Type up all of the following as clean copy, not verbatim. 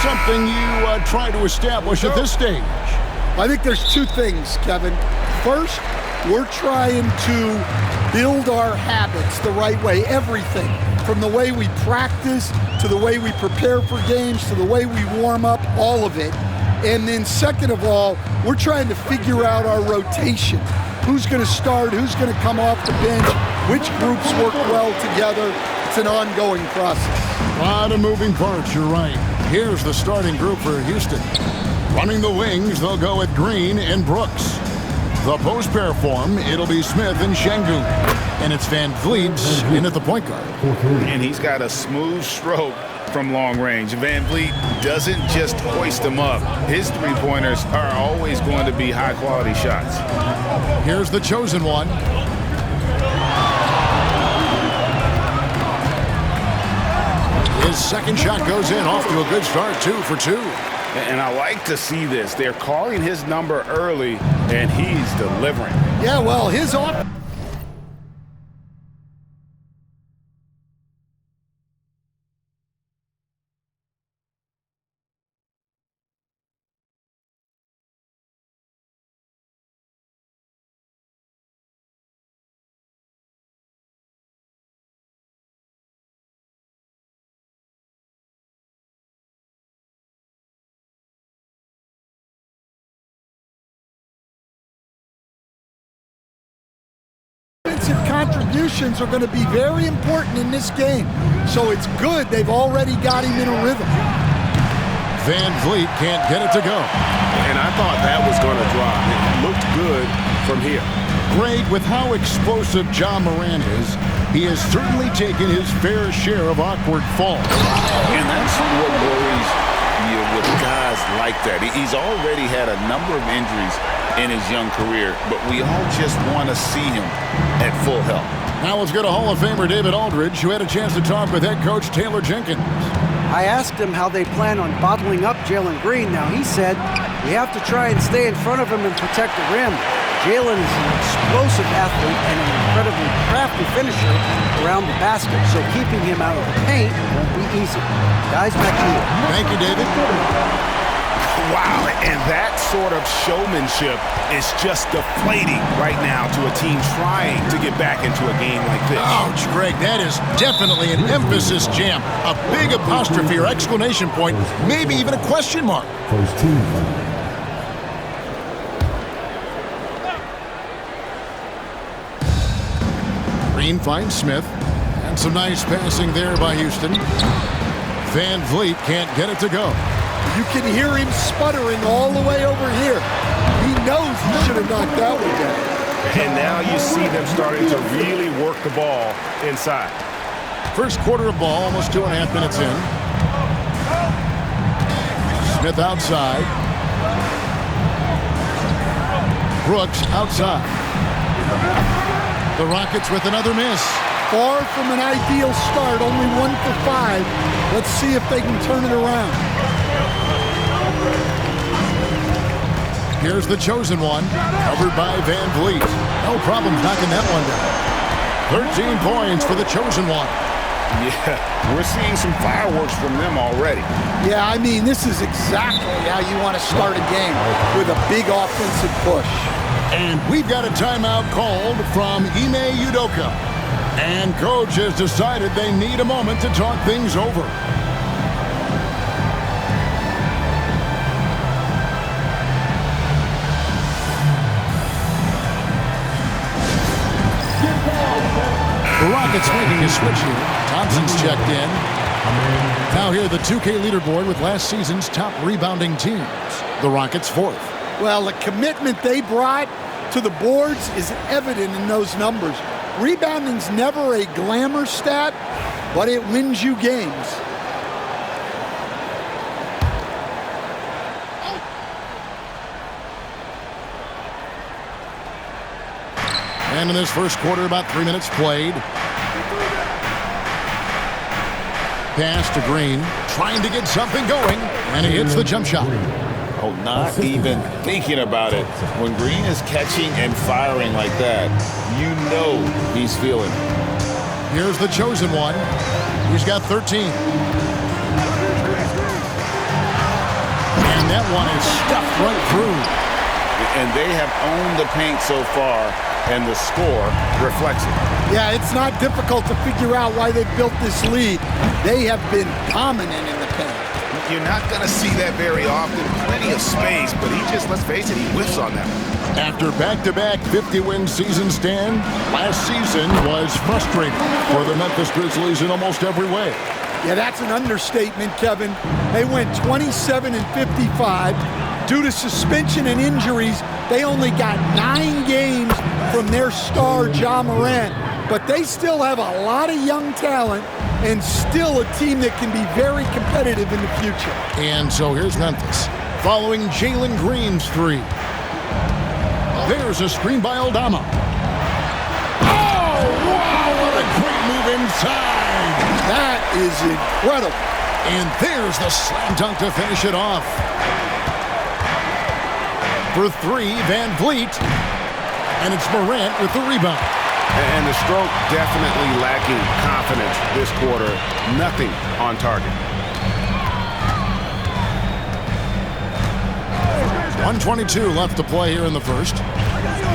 something you try to establish at this stage? I think there's two things, Kevin. First, we're trying to build our habits the right way, everything. From the way we practice, to the way we prepare for games, to the way we warm up, all of it. And then second of all, we're trying to figure out our rotation. Who's going to start, who's going to come off the bench, which groups work well together. It's an ongoing process. A lot of moving parts, you're right. Here's the starting group for Houston. Running the wings, they'll go at Green and Brooks. The post pair form, it'll be Smith and Şengün. And it's Van Vliet in at the point guard. And he's got a smooth stroke from long range. Van Vliet doesn't just hoist them up. His three-pointers are always going to be high-quality shots. Here's the chosen one. His second shot goes in, off to a good start, 2 for 2. And I like to see this. They're calling his number early, and he's delivering. Yeah, well, his offense. Contributions are going to be very important in this game. So it's good they've already got him in a rhythm. Van Vliet can't get it to go. And I thought that was going to drop. It looked good from here. Greg, with how explosive Ja Morant is, he has certainly taken his fair share of awkward falls. And that's what worries you with guys like that. He's already had a number of injuries in his young career, but we all just want to see him at full health. Now let's go to Hall of Famer David Aldridge, who had a chance to talk with head coach Taylor Jenkins. I asked him how they plan on bottling up Jalen Green. Now, he said, we have to try and stay in front of him and protect the rim. Jalen is an explosive athlete and an incredibly crafty finisher around the basket, so keeping him out of the paint won't be easy. Guys, back to you. Thank you, David. Wow, and that sort of showmanship is just deflating right now to a team trying to get back into a game like this. Ouch, Greg, that is definitely an emphasis jam. A big apostrophe or exclamation point, maybe even a question mark. Green finds Smith, and some nice passing there by Houston. Van Vliet can't get it to go. You can hear him sputtering all the way over here. He knows he should have knocked that one down. And now you see them starting to really work the ball inside. First quarter of ball, almost 2.5 minutes in. Smith outside. Brooks outside. The Rockets with another miss. Far from an ideal start, only 1 for 5. Let's see if they can turn it around. Here's the chosen one, covered by Van Vliet. No problem knocking that one down. 13 points for the chosen one. Yeah, we're seeing some fireworks from them already. Yeah, I mean, this is exactly how you want to start a game, with a big offensive push. And we've got a timeout called from Ime Udoka. And coach has decided they need a moment to talk things over. The Rockets making a switch here. Thompson's checked in. Now here the 2K leaderboard with last season's top rebounding teams. The Rockets 4th. Well, the commitment they brought to the boards is evident in those numbers. Rebounding's never a glamour stat, but it wins you games. And in this first quarter, about 3 minutes played. Pass to Green, trying to get something going, and he hits the jump shot. Oh, not even thinking about it. When Green is catching and firing like that, you know he's feeling it. Here's the chosen one. He's got 13. that one is stuffed right through. And they have owned the paint so far, and the score reflects it. Yeah, it's not difficult to figure out why they built this lead. They have been dominant in the paint. You're not going to see that very often. Plenty of space, but he just, let's face it, he whiffs on that one. After back-to-back 50-win seasons, Dan, last season was frustrating for the Memphis Grizzlies in almost every way. Yeah, that's an understatement, Kevin. They went 27-55. Due to suspension and injuries, they only got 9 games from their star, Ja Morant. But they still have a lot of young talent and still a team that can be very competitive in the future. And so here's Memphis, following Jalen Green's 3. There's a screen by Aldama. Oh, wow, what a great move inside. That is incredible. And there's the slam dunk to finish it off. For 3, Van Vliet. And it's Morant with the rebound. And the stroke definitely lacking confidence this quarter. Nothing on target. 1:22 left to play here in the first.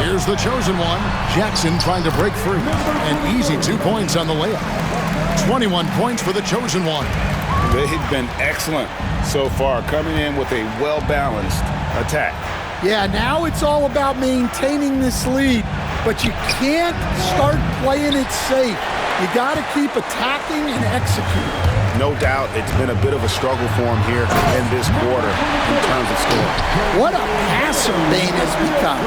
Here's the chosen one. Jackson trying to break free. An easy 2 points on the layup. 21 points for the chosen one. They've been excellent so far, coming in with a well-balanced attack. Yeah, now it's all about maintaining this lead, but you can't start playing it safe. You got to keep attacking and executing. No doubt it's been a bit of a struggle for him here in this quarter in terms of scoring. What a passer Bane has become.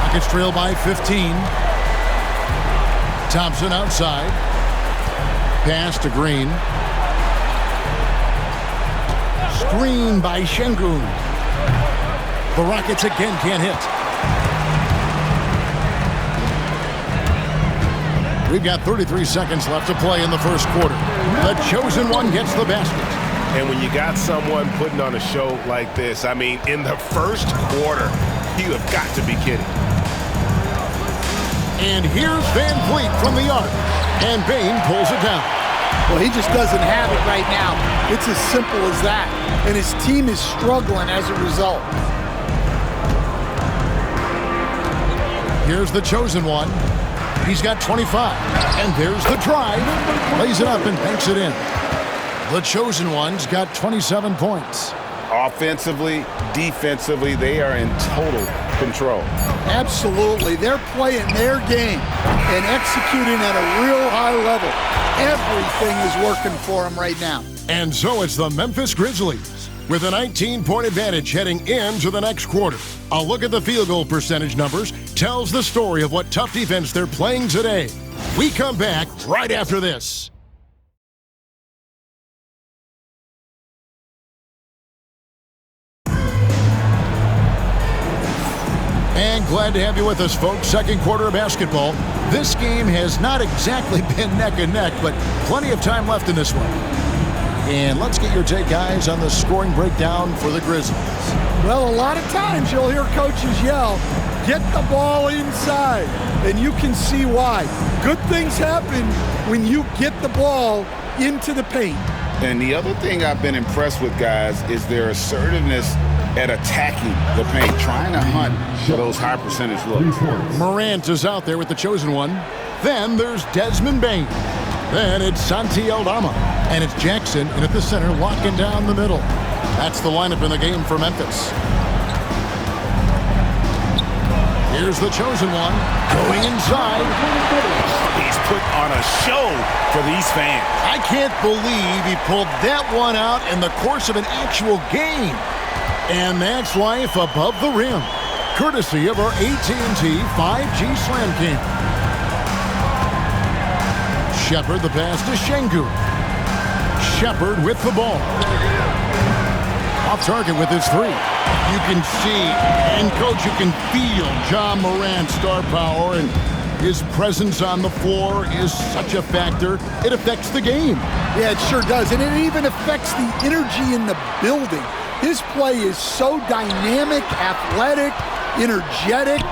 Rockets trail by 15. Thompson outside. Pass to Green. Screen by Şengün. The Rockets again can't hit. We've got 33 seconds left to play in the first quarter. The chosen one gets the basket. And when you got someone putting on a show like this, I mean, in the first quarter, you have got to be kidding. And here's Van Vliet from the arc. And Bane pulls it down. Well, he just doesn't have it right now. It's as simple as that. And his team is struggling as a result. Here's the chosen one. He's got 25. And there's the drive. Lays it up and banks it in. The chosen one's got 27 points. Offensively, defensively, they are in total control. Absolutely. They're playing their game and executing at a real high level. Everything is working for them right now. And so it's the Memphis Grizzlies with a 19-point advantage heading into the next quarter. A look at the field goal percentage numbers tells the story of what tough defense they're playing today. We come back right after this. And glad to have you with us, folks. Second quarter of basketball. This game has not exactly been neck and neck, but plenty of time left in this one. And let's get your take, guys, on the scoring breakdown for the Grizzlies. Well, a lot of times you'll hear coaches yell, get the ball inside, and you can see why. Good things happen when you get the ball into the paint. And the other thing I've been impressed with, guys, is their assertiveness at attacking the paint, trying to hunt for those high percentage looks. Morant is out there with the chosen one. Then there's Desmond Bane. Then it's Santi Aldama. And it's Jackson in at the center, locking down the middle. That's the lineup in the game for Memphis. Here's the chosen one, going inside. He's put on a show for these fans. I can't believe he pulled that one out in the course of an actual game. And that's life above the rim, courtesy of our AT&T 5G Slam King. Shepard the pass to Şengün. Shepard with the ball. Off target with his 3. You can see, and coach, you can feel Ja Morant's star power, and his presence on the floor is such a factor. It affects the game. Yeah, it sure does. And it even affects the energy in the building. His play is so dynamic, athletic, energetic.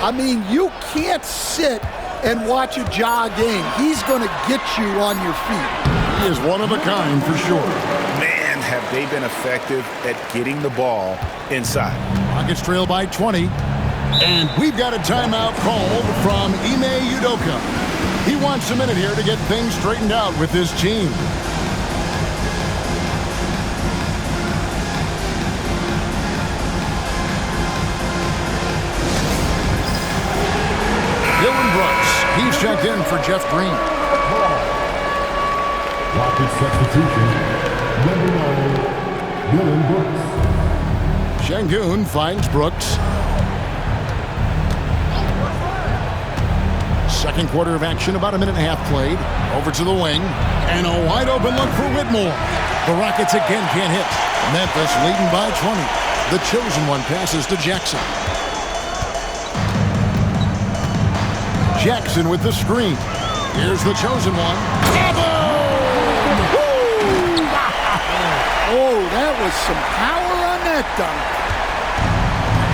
I mean, you can't sit and watch a Ja game. He's going to get you on your feet. He is one of a kind for sure. Man, have they been effective at getting the ball inside. Rockets trail by 20. And we've got a timeout called from Ime Udoka. He wants a minute here to get things straightened out with his team. Dylan Brooks, he's checked in for Jeff Green. Rockets substitution, number 9, Dylan Brooks. Şengün finds Brooks. Second quarter of action, about a minute and a half played. Over to the wing, and a wide open look for Whitmore. The Rockets again can't hit. Memphis leading by 20. The chosen one passes to Jackson. Jackson with the screen. Here's the chosen one. Oh, that was some power on that dunk.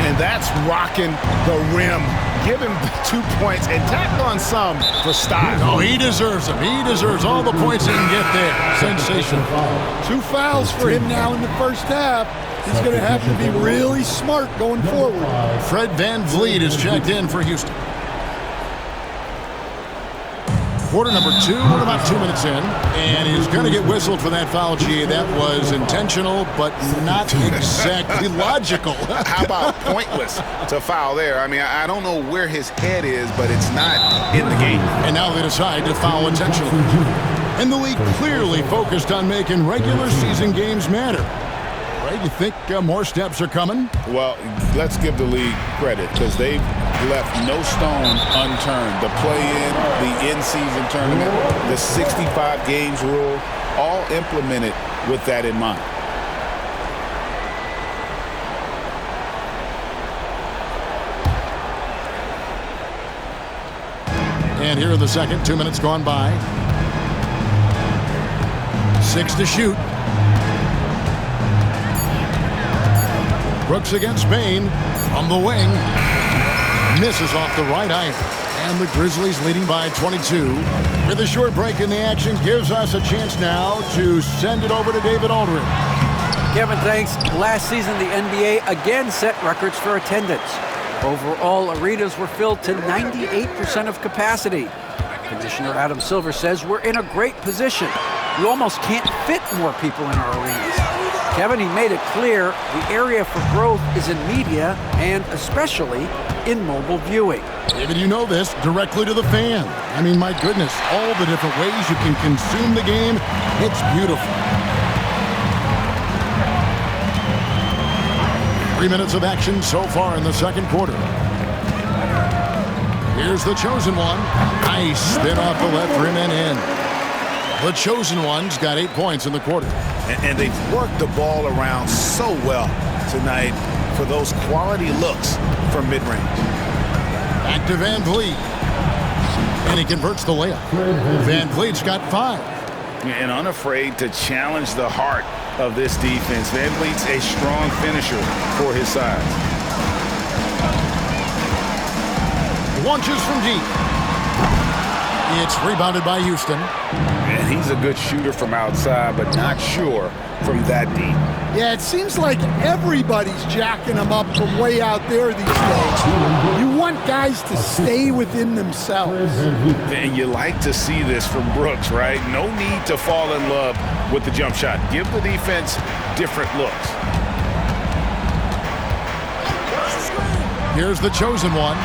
And that's rocking the rim. Give him 2 points and tack on some for style. Oh, he deserves them. He deserves all the points he can get there. Sensational. 2 fouls for him now in the first half. He's going to have to be really smart going forward. Fred VanVleet is checked in for Houston. Quarter number 2, we're about 2 minutes in, and he's going to get whistled for that foul. Gee, that was intentional, but not exactly logical. How about pointless to foul there? I mean, I don't know where his head is, but it's not in the game. And now they decide to foul intentionally. And the league clearly focused on making regular season games matter. Right, you think more steps are coming? Well, let's give the league credit because they've left no stone unturned. The play-in, the in-season tournament, the 65 games rule, all implemented with that in mind. And here in the second, 2 minutes gone by. 6 to shoot. Brooks against Spain from the wing. Misses off the right iron. And the Grizzlies leading by 22. With a short break in the action gives us a chance now to send it over to David Aldridge. Kevin, thanks. Last season, the NBA again set records for attendance. Overall, arenas were filled to 98% of capacity. Commissioner Adam Silver says we're in a great position. We almost can't fit more people in our arenas. Kevin, he made it clear the area for growth is in media and especially in mobile viewing. David, you know this, directly to the fan. I mean, my goodness, all the different ways you can consume the game, it's beautiful. 3 minutes of action so far in the second quarter. Here's the chosen one. Nice spin off the left rim and in. The chosen one's got 8 points in the quarter. And they've worked the ball around so well tonight for those quality looks from mid-range. Back to VanVleet. And he converts the layup. VanVleet's got 5. And unafraid to challenge the heart of this defense. VanVleet's a strong finisher for his size. Launches from deep. It's rebounded by Houston. And he's a good shooter from outside, but not sure from that deep. Yeah, it seems like everybody's jacking them up from way out there these days. You want guys to stay within themselves. And you like to see this from Brooks, right? No need to fall in love with the jump shot. Give the defense different looks. Here's the chosen one.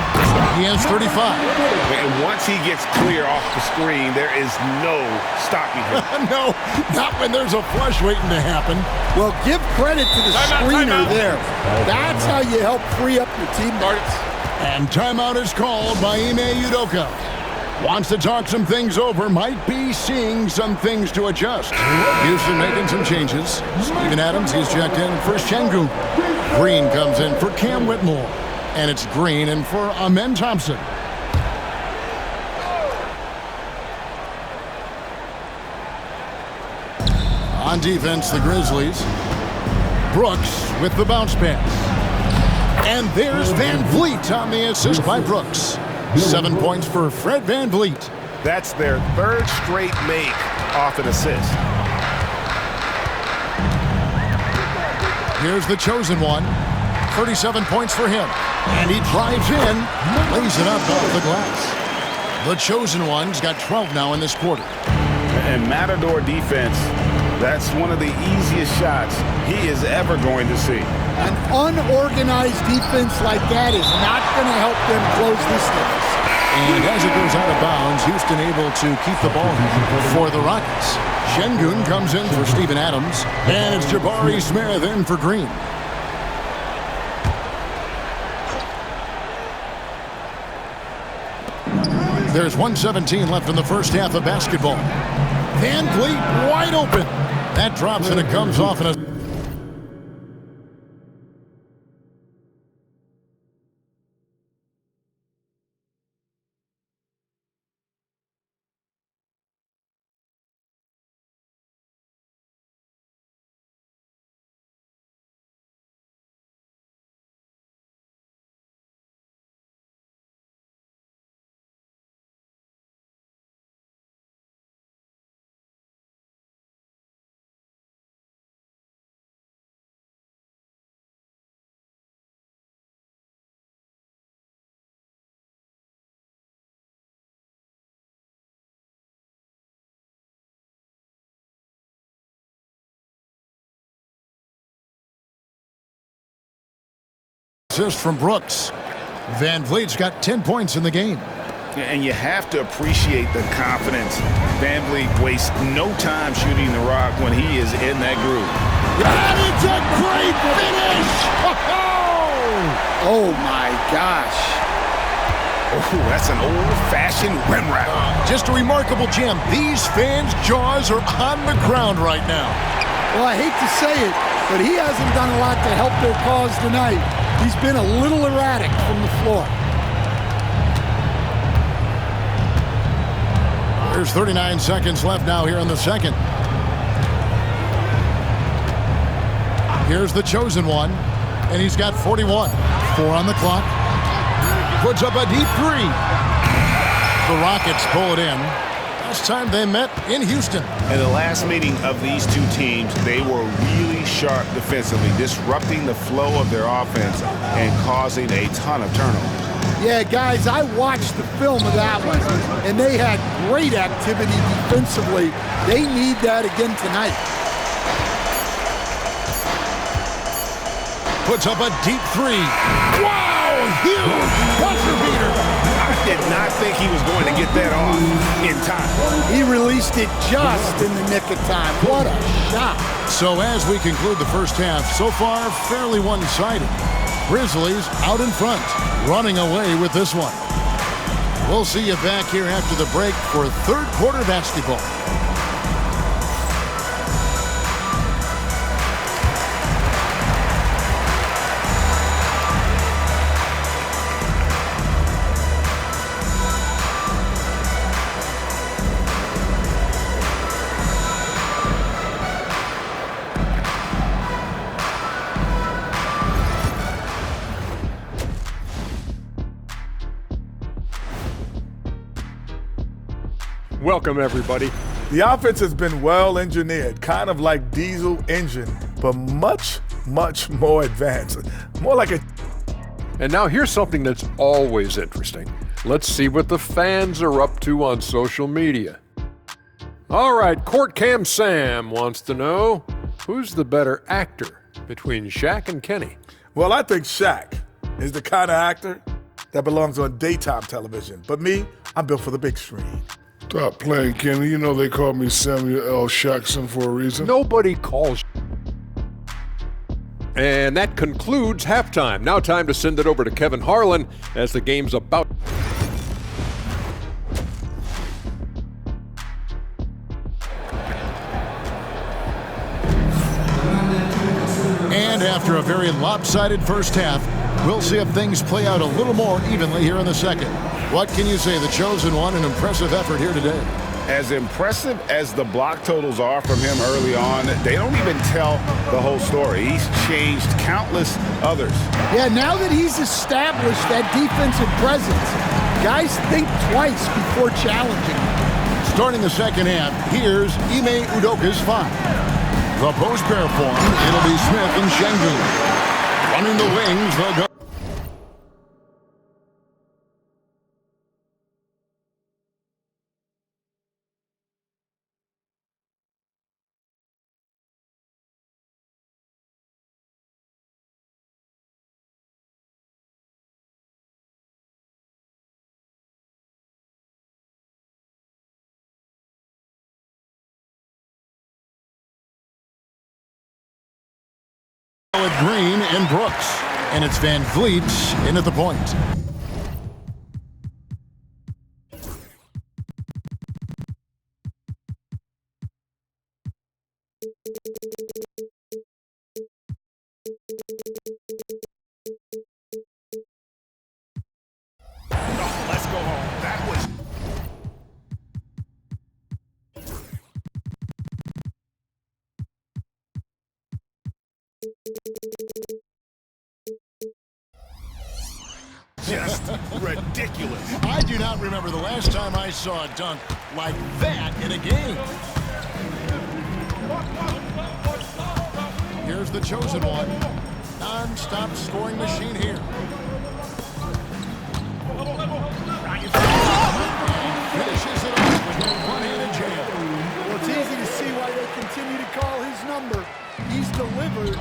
He has 35. And once he gets clear off the screen, there is no stopping him. No, not when there's a flush waiting to happen. Well, give credit to the screener there. That's how you help free up your teammates. And timeout is called by Ime Udoka. Wants to talk some things over, might be seeing some things to adjust. Houston making some changes. Steven Adams, he's checked in for Şengün. Green comes in for Cam Whitmore. And it's Green in for Amen Thompson. On defense, the Grizzlies. Brooks with the bounce pass. And there's VanVleet on the assist by Brooks. 7 points for Fred VanVleet. That's their third straight make off an assist. Here's the chosen one. 37 points for him. And he drives in, lays it up off the glass. The chosen one's got 12 now in this quarter. And Matador defense, that's one of the easiest shots he is ever going to see. An unorganized defense like that is not going to help them close this deficit. And as it goes out of bounds, Houston able to keep the ball for the Rockets. Şengün comes in for Steven Adams, and it's Jabari Smith in for Green. There's 1:17 left in the first half of basketball. Van Vliet wide open. That drops and it comes off in a... Assist from Brooks. Van Vliet's got 10 points in the game. And you have to appreciate the confidence. Van Vliet wastes no time shooting the rock when he is in that groove. And it's a great finish! Oh my gosh. Oh, that's an old-fashioned rim wrap. Just a remarkable jam. These fans' jaws are on the ground right now. Well, I hate to say it, but he hasn't done a lot to help their cause tonight. He's been a little erratic from the floor. There's 39 seconds left now here in the second. Here's the chosen one, and he's got 41. 4 on the clock. Puts up a deep three. The Rockets pull it in. Last time they met in Houston. In the last meeting of these two teams, they were really sharp defensively, disrupting the flow of their offense and causing a ton of turnovers. Yeah, guys, I watched the film of that one, and they had great activity defensively. They need that again tonight. Puts up a deep three. Wow, huge buzzer beater. I did not think he was going to get that off in time. He released it just in the nick of time. What a shot. So as we conclude the first half, so far fairly one-sided. Grizzlies out in front, running away with this one. We'll see you back here after the break for third quarter basketball. Welcome, everybody. The offense has been well engineered, kind of like diesel engine, but much, much more advanced. More like a... And now here's something that's always interesting. Let's see what the fans are up to on social media. All right, Court Cam Sam wants to know, who's the better actor between Shaq and Kenny? Well, I think Shaq is the kind of actor that belongs on daytime television. But me, I'm built for the big screen. Stop playing, Kenny. You know they call me Samuel L. Jackson for a reason. Nobody calls. And that concludes halftime. Now time to send it over to Kevin Harlan as the game's about. And after a very lopsided first half, we'll see if things play out a little more evenly here in the second. What can you say? The chosen one, an impressive effort here today. As impressive as the block totals are from him early on, they don't even tell the whole story. He's changed countless others. Yeah, now that he's established that defensive presence, guys think twice before challenging him. Starting the second half, here's Ime Udoka's 5. The post pair form, it'll be Smith and Şengün. Running the wings, they'll go. With Green and Brooks, and it's Van Vliet in at the point. Let's go home. That was just ridiculous. I do not remember the last time I saw a dunk like that in a game. Here's the chosen one. Non-stop scoring machine here. Finishes it off with a one-handed jam. Well, it's easy to see why they continue to call his number. He's delivered.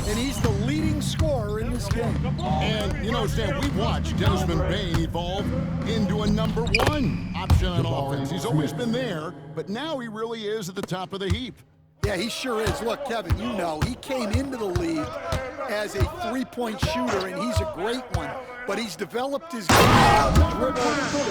And he's the leading scorer in this game. And, you know, Stan, we watched Desmond Bane evolve into a number one option on offense. He's always been there, but now he really is at the top of the heap. Yeah, he sure is. Look, Kevin, you know, he came into the league as a three-point shooter, and he's a great one. But he's developed his game out the dribble, a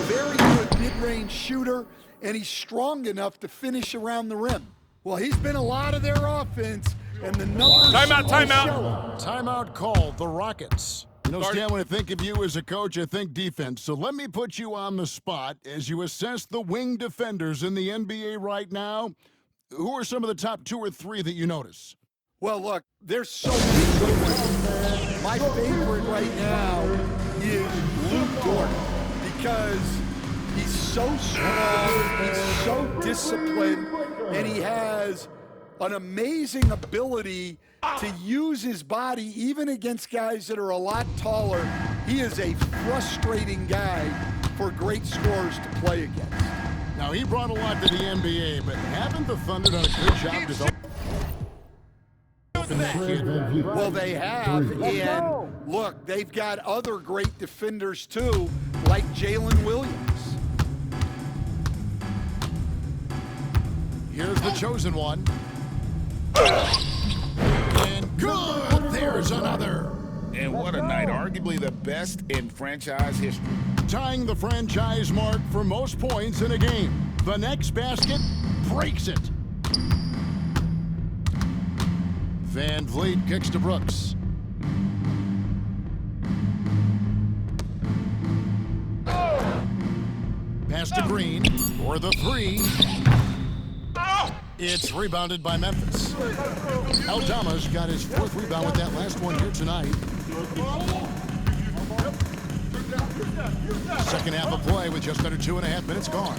very good mid-range shooter, and he's strong enough to finish around the rim. Well, he's been a lot of their offense, and the numbers Timeout. Timeout called, the Rockets. You know, Stan, when I think of you as a coach, I think defense. So let me put you on the spot as you assess the wing defenders in the NBA right now. Who are some of the top 2 or 3 that you notice? Well, look, there's so many good ones. My favorite right now is Luke Dort because he's so strong, he's so disciplined, and he has an amazing ability to use his body even against guys that are a lot taller. He is a frustrating guy for great scorers to play against. Now, he brought a lot to the NBA, but haven't the Thunder done a good job developing that kid? Well, they have, and look, they've got other great defenders too, like Jalen Williams. Here's the chosen one. And good! There's another. And what a night. Arguably the best in franchise history. Tying the franchise mark for most points in a game. The next basket breaks it. Van Vliet kicks to Brooks. Pass to Green for the 3. It's rebounded by Memphis. Aldama's got his 4th rebound with that last one here tonight. Second half of play with just under 2.5 minutes gone.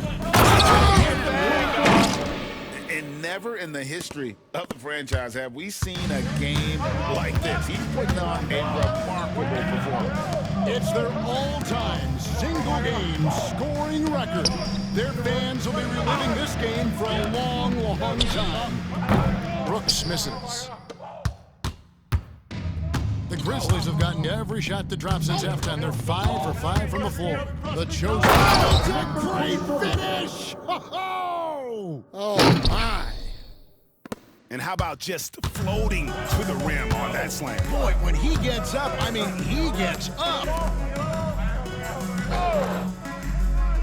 And never in the history of the franchise have we seen a game like this. He's putting on a remarkable performance. It's their all-time single-game scoring record. Their fans will be reliving this game for a long, long time. Brooks misses. The Grizzlies have gotten every shot to drop since halftime. They're 5 for 5 from the floor. The chosen a great finish. Oh my! And how about just floating to the rim on that slam? Boy, when he gets up, I mean, he gets up.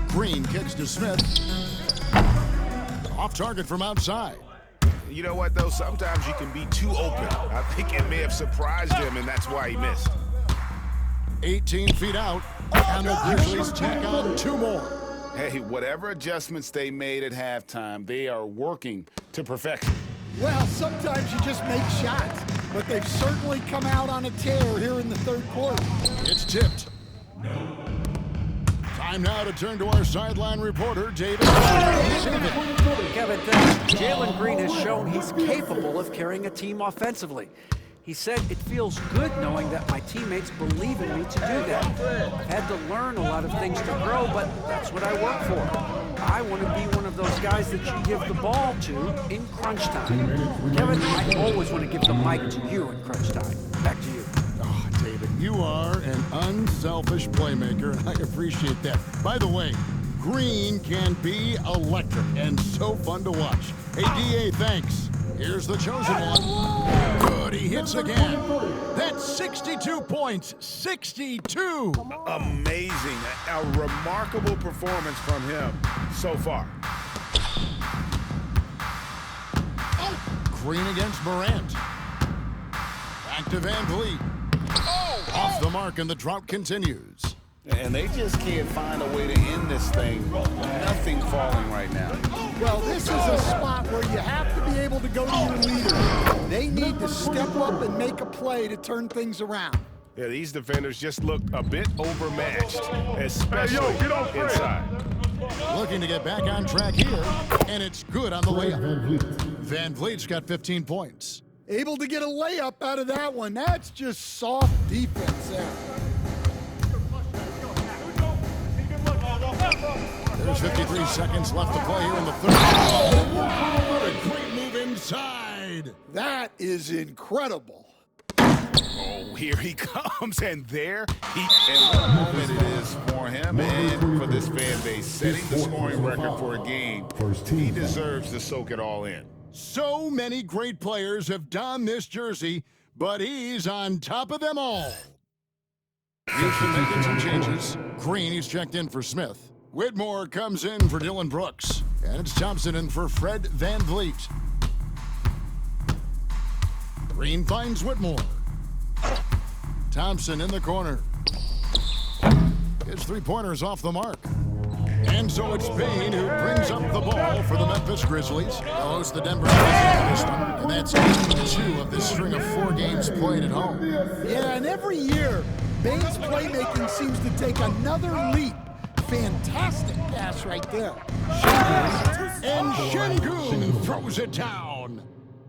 Green kicks to Smith. Off target from outside. You know what, though? Sometimes you can be too open. I think it may have surprised him, and that's why he missed. 18 feet out, and the Grizzlies tack on 2 more. Hey, whatever adjustments they made at halftime, they are working to perfection. Well, sometimes you just make shots. but they've certainly come out on a tear here in the third quarter. It's tipped. Time now to turn to our sideline reporter, David. Kevin, thanks. Jalen Green has shown he's capable of carrying a team offensively. He said, "It feels good knowing that my teammates believe in me to do that. I've had to learn a lot of things to grow, but that's what I work for. I want to be one of those guys that you give the ball to in crunch time." Kevin, I always want to give the mic to you in crunch time. Back to you. Oh, David, you are an unselfish playmaker, and I appreciate that. By the way, Green can be electric and so fun to watch. Hey, D.A., thanks. Here's the chosen one. Good, he hits again. That's 62 points. 62. Amazing. A remarkable performance from him so far. Green against Morant. Back to Van Vliet. Off the mark, and the drought continues. And they just can't find a way to end this thing. Nothing falling right now. Well, this is a spot where you have to be able to go to your leader. They need to step up and make a play to turn things around. Yeah, these defenders just look a bit overmatched, especially inside. Looking to get back on track here, and it's good on the layup. Van Vliet's got 15 points. Able to get a layup out of that one. That's just soft defense there. There's 53 seconds left to play here in the third. What a great move inside. That is incredible. Oh, here he comes, and there he And what a moment it is for him and for this fan base, setting the scoring record for a game. He deserves to soak it all in. So many great players have donned this jersey, but he's on top of them all. Houston making some changes. Green, he's checked in for Smith. Whitmore comes in for Dylan Brooks. And it's Thompson in for Fred Van Vliet. Green finds Whitmore. Thompson in the corner. His three-pointer's off the mark. And so it's Payne who brings up the ball for the Memphis Grizzlies. They'll host the Denver Nuggets, and that's game 2 of this string of 4 games played at home. Yeah, and every year, Bane's playmaking seems to take another leap. Fantastic pass right there. And Şengün throws it down.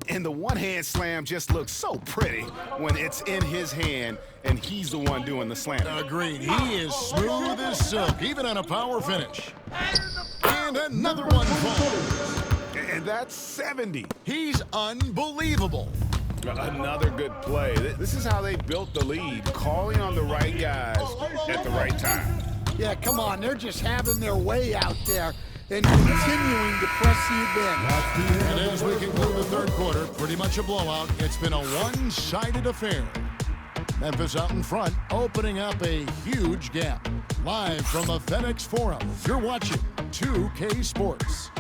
And the one-hand slam just looks so pretty when it's in his hand and he's the one doing the slam. Agreed. He is smooth as silk, even on a power finish. And another one falls. And that's 70. He's unbelievable. Another good play. This is how they built the lead, calling on the right guys at the right time. Yeah, come on. They're just having their way out there and continuing to press the advantage. And as we conclude the third quarter, pretty much a blowout. It's been a one-sided affair. Memphis out in front, opening up a huge gap. Live from the FedEx Forum, you're watching 2K Sports.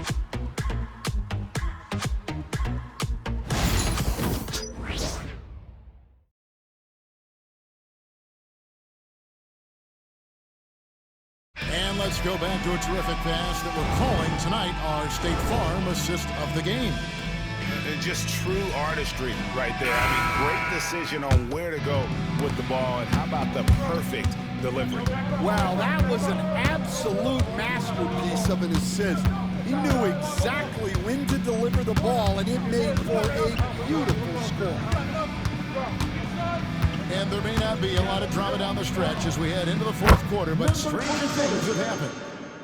And let's go back to a terrific pass that we're calling tonight our State Farm assist of the game. Just true artistry right there. I mean, great decision on where to go with the ball, and how about the perfect delivery? Wow, that was an absolute masterpiece of an assist. He knew exactly when to deliver the ball, and it made for a beautiful score. And there may not be a lot of drama down the stretch as we head into the fourth quarter, but stranger things have happened.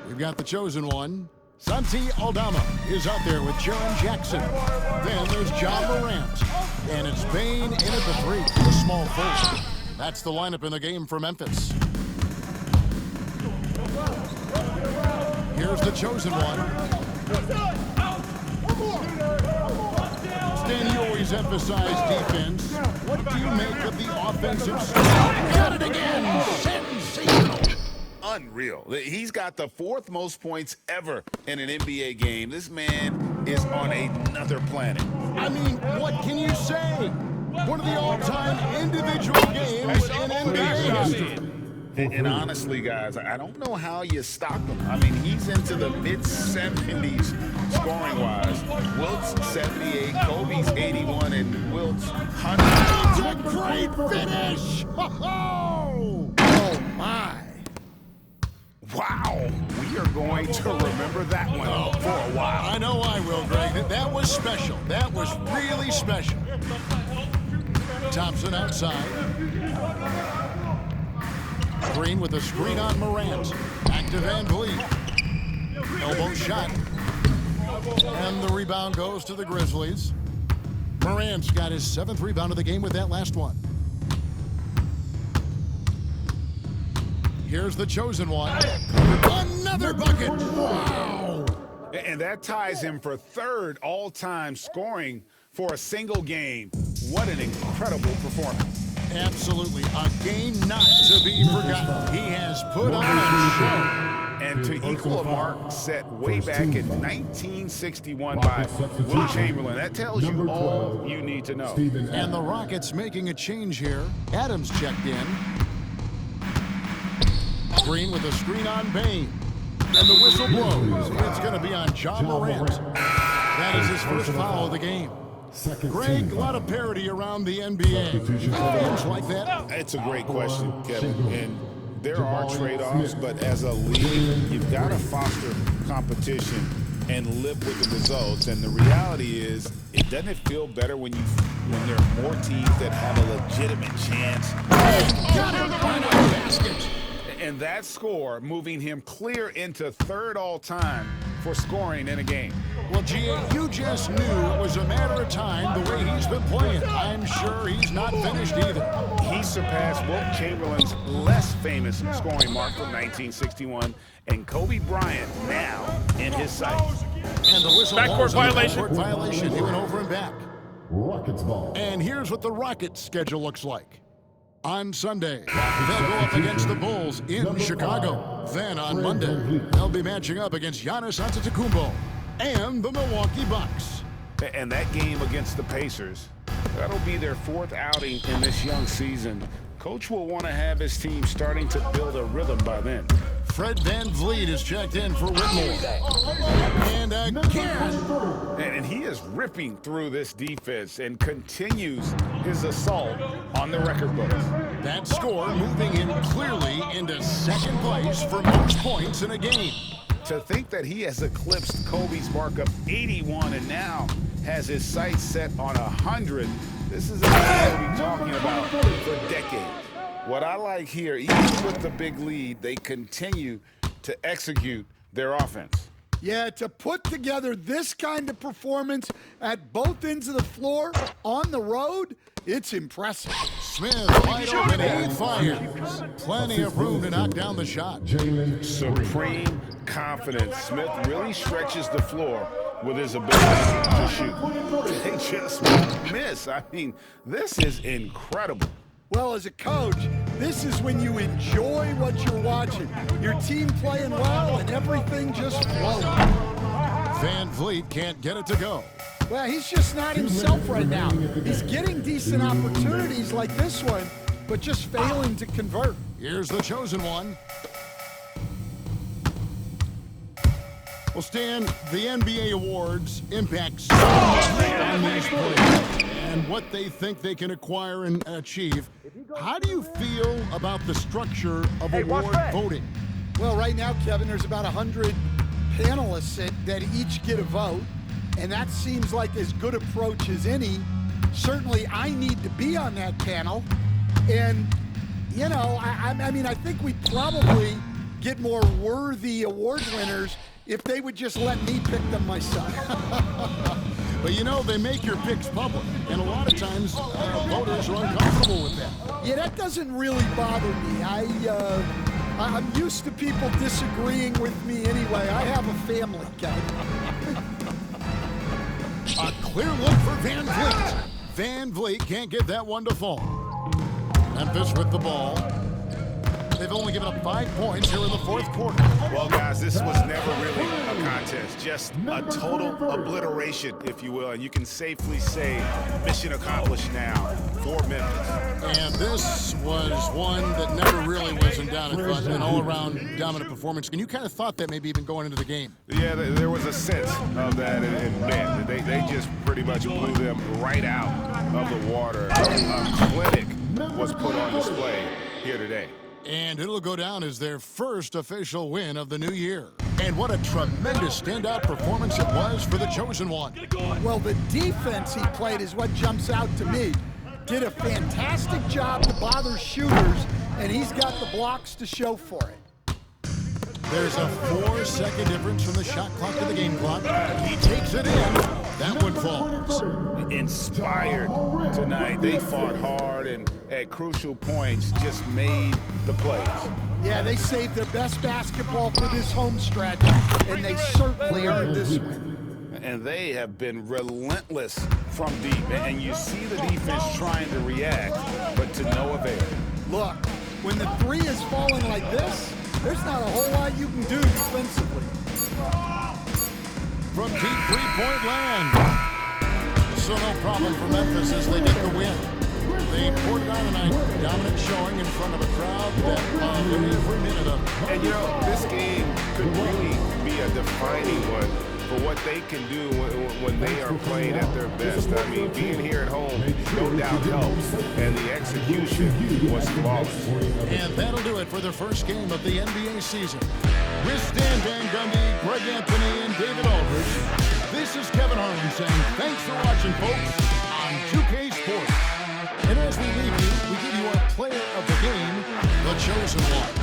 We've got the chosen one. Santi Aldama is out there with Jaren Jackson. Then there's John Morant. And it's Payne in at the 3, the small forward. That's the lineup in the game for Memphis. Here's the chosen one. Stan, you always emphasize defense. What do you make of the offensive style? Got it again! Sensational! Unreal. He's got the 4th most points ever in an NBA game. This man is on another planet. I mean, what can you say? One of the all-time individual games in NBA history. And honestly, guys, I don't know how you stop him. I mean, he's into the mid-70s scoring-wise. Wilt's 78, Kobe's 81, and Wilt's 100. That's a great finish! Oh, my. Wow, we are going to remember that one for a while. I know I will, Greg. That was special. That was really special. Thompson outside. Green with a screen on Morant. Back to Van Vliet. Elbow shot. And the rebound goes to the Grizzlies. Morant's got his 7th rebound of the game with that last one. Here's the chosen one. Another bucket. Wow. And that ties him for 3rd all-time scoring for a single game. What an incredible performance. Absolutely. A game not to be forgotten. He has put on a show. And to equal a mark set way back in 1961 by Will Chamberlain. That tells you all you need to know. And the Rockets making a change here. Adams checked in. Green with a screen on Bain. And the whistle blows. It's going to be on John Morant. That is his first foul of the game. Greg, a lot of parity around the NBA. Fans like that? It's a great question, Kevin. And there are trade-offs, but as a league, you've got to foster competition and live with the results. And the reality is, doesn't it feel better when there are more teams that have a legitimate chance? Got it on a basket. And that score moving him clear into 3rd all-time for scoring in a game. Well, G.A., you just knew it was a matter of time the way he's been playing. I'm sure he's not finished either. He surpassed Wilt Chamberlain's less famous scoring mark from 1961, and Kobe Bryant now in his sights. And the whistle Backcourt violation. Backcourt violation. He went over and back. Rockets ball. And here's what the Rockets' schedule looks like. On Sunday, they'll go up against the Bulls in Chicago. Then on Monday, they'll be matching up against Giannis Antetokounmpo and the Milwaukee Bucks. And that game against the Pacers, that'll be their 4th outing in this young season. Coach will want to have his team starting to build a rhythm by then. Fred Van Vliet is checked in for Whitmore. And again. And he is ripping through this defense and continues his assault on the record books. That score moving him clearly into 2nd place for most points in a game. To think that he has eclipsed Kobe's mark of 81 and now has his sights set on 100, this is a guy we'll be talking about for decades. What I like here, even with the big lead, they continue to execute their offense. Yeah, to put together this kind of performance at both ends of the floor on the road, it's impressive. Smith wide open, he fires. Plenty of room to knock down the shot. Supreme confidence. Smith really stretches the floor with his ability to shoot. They just won't miss. I mean, this is incredible. Well, as a coach, this is when you enjoy what you're watching. Your team playing well and everything just flows. Van Vliet can't get it to go. Well, he's just not himself right now. He's getting decent opportunities like this one, but just failing to convert. Here's the chosen one. Well, Stan, the NBA awards impact so much on these players and what they think they can acquire and achieve. How do you feel about the structure of award voting? Well, right now, Kevin, there's about 100 panelists that each get a vote, and that seems like as good approach as any. Certainly, I need to be on that panel, and, you know, I mean, I think we probably get more worthy award winners if they would just let me pick them myself. But you know, they make your picks public, and a lot of times voters are uncomfortable with that. Yeah, that doesn't really bother me. I'm used to people disagreeing with me anyway. I have a family, Kevin. A clear look for Van Vliet. Van Vliet can't get that one to fall. Memphis with the ball. They've only given up 5 points here in the 4th quarter. Well, guys, this was never really a contest. contest. Just a total obliteration, if you will. And you can safely say mission accomplished now for Memphis. And this was one that never really was in doubt. It was an all-around dominant performance. And you kind of thought that maybe even going into the game. Yeah, there was a sense of that. And man, they just pretty much blew them right out of the water. A clinic was put on display here today. And it'll go down as their first official win of the new year. And what a tremendous standout performance it was for the Chosen One. Well, the defense he played is what jumps out to me. Did a fantastic job to bother shooters, and he's got the blocks to show for it. There's a 4-second difference from the shot clock to the game clock. He takes it in. That one falls. Inspired tonight. They fought hard and at crucial points just made the plays. Yeah, they saved their best basketball for this home stretch, and they certainly earned this one. And they have been relentless from deep. And you see the defense trying to react, but to no avail. Look, when the three is falling like this, there's not a whole lot you can do defensively. From deep three-point land. So no problem for Memphis as they get the win. They poured it on tonight, dominant showing in front of a crowd that loved every minute of it. And you know, this game could really be a defining one for what they can do when they are playing at their best. I mean, being here at home, no doubt helps, and the execution was flawless. And that'll do it for the first game of the NBA season. With Stan Van Gundy, Greg Anthony, and David Aldridge, this is Kevin Harlan saying thanks for watching, folks, on 2K Sports. And as we leave you, we give you our player of the game, the Chosen One.